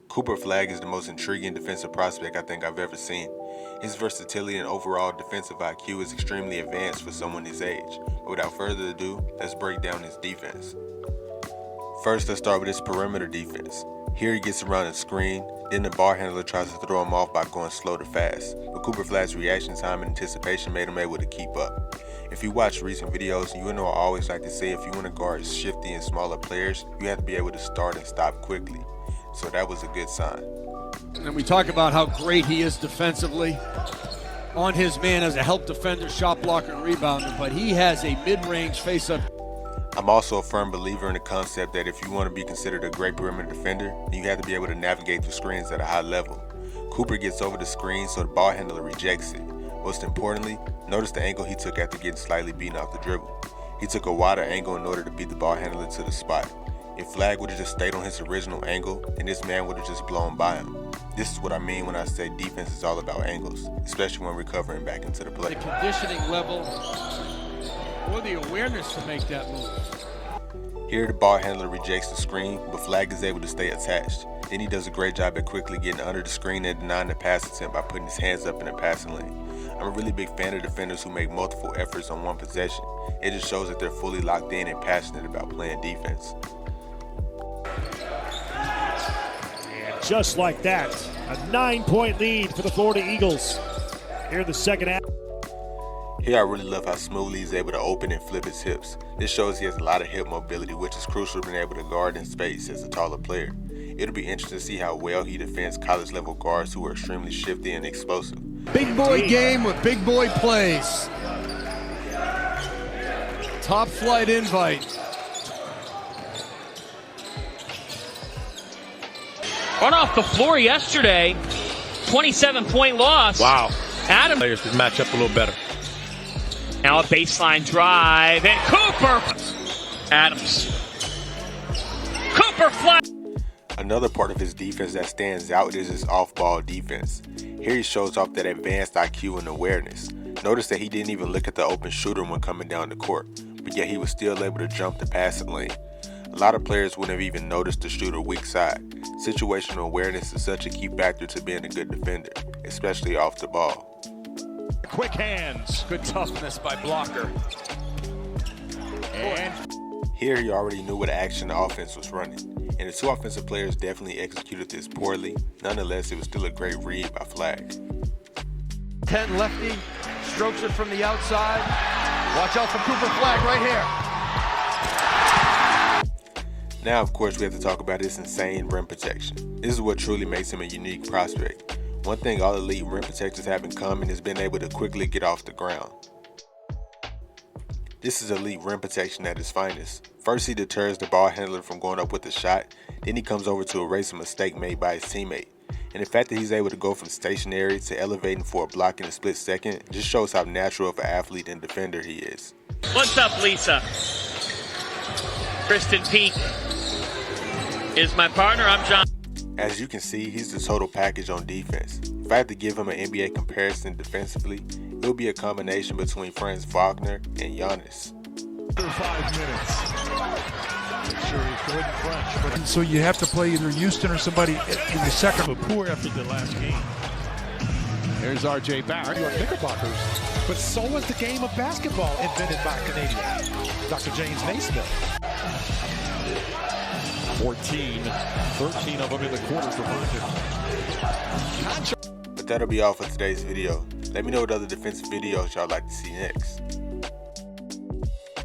Cooper Flagg is the most intriguing defensive prospect I think I've ever seen. His versatility and overall defensive IQ is extremely advanced for someone his age. But without further ado, let's break down his defense. First, let's start with his perimeter defense. Here he gets around the screen, then the ball handler tries to throw him off by going slow to fast, but Cooper Flagg's reaction time and anticipation made him able to keep up. If you watch recent videos, you know I always like to say if you want to guard shifty and smaller players, you have to be able to start and stop quickly. So that was a good sign. And we talk about how great he is defensively on his man as a help defender, shot blocker, and rebounder, but he has a mid-range face-up. I'm also a firm believer in the concept that if you want to be considered a great perimeter defender, then you have to be able to navigate through screens at a high level. Cooper gets over the screen so the ball handler rejects it. Most importantly, notice the angle he took after getting slightly beaten off the dribble. He took a wider angle in order to beat the ball handler to the spot. If Flagg would have just stayed on his original angle, then this man would have just blown by him. This is what I mean when I say defense is all about angles, especially when recovering back into the play. The conditioning level or the awareness to make that move. Here the ball handler rejects the screen, but Flagg is able to stay attached. Then he does a great job at quickly getting under the screen and denying the pass attempt by putting his hands up in the passing lane. I'm a really big fan of defenders who make multiple efforts on one possession. It just shows that they're fully locked in and passionate about playing defense. And just like that, a 9-point lead for the Florida Eagles here in the second half. Here I really love how smoothly he's able to open and flip his hips. This shows he has a lot of hip mobility, which is crucial to being able to guard in space as a taller player. It'll be interesting to see how well he defends college level guards who are extremely shifty and explosive. Big boy game with big boy plays. Top flight invite. Run off the floor yesterday, 27-point loss. Wow. Adam. Players could match up a little better. Now a baseline drive, and Cooper. Adams. Cooper flat. Another part of his defense that stands out is his off-ball defense. Here he shows off that advanced IQ and awareness. Notice that he didn't even look at the open shooter when coming down the court, but yet he was still able to jump the passing lane. A lot of players wouldn't have even noticed the shooter weak side. Situational awareness is such a key factor to being a good defender, especially off the ball. Quick hands. Good toughness by blocker. And here he already knew what action the offense was running, and the two offensive players definitely executed this poorly. Nonetheless, it was still a great read by Flagg. 10 lefty, strokes it from the outside. Watch out for Cooper Flagg right here. Now, of course, we have to talk about his insane rim protection. This is what truly makes him a unique prospect. One thing all elite rim protectors have in common is being able to quickly get off the ground. This is elite rim protection at its finest. First, he deters the ball handler from going up with a shot, then he comes over to erase a mistake made by his teammate. And the fact that he's able to go from stationary to elevating for a block in a split second just shows how natural of an athlete and defender he is. What's up, Lisa? Kristen Peak is my partner. I'm John. As you can see, he's the total package on defense. If I had to give him an NBA comparison defensively, it would be a combination between Franz Wagner and Giannis. 5 minutes. Sure, he's good and French. And so you have to play either Houston or somebody in the second. A poor effort the last game. There's R.J. Barrett. You are Knickerbockers. But so was the game of basketball invented by Canadian Dr. James Naismith. 14, 13 of them in the quarter for Virgin. But that'll be all for today's video. Let me know what other defensive videos y'all like to see next.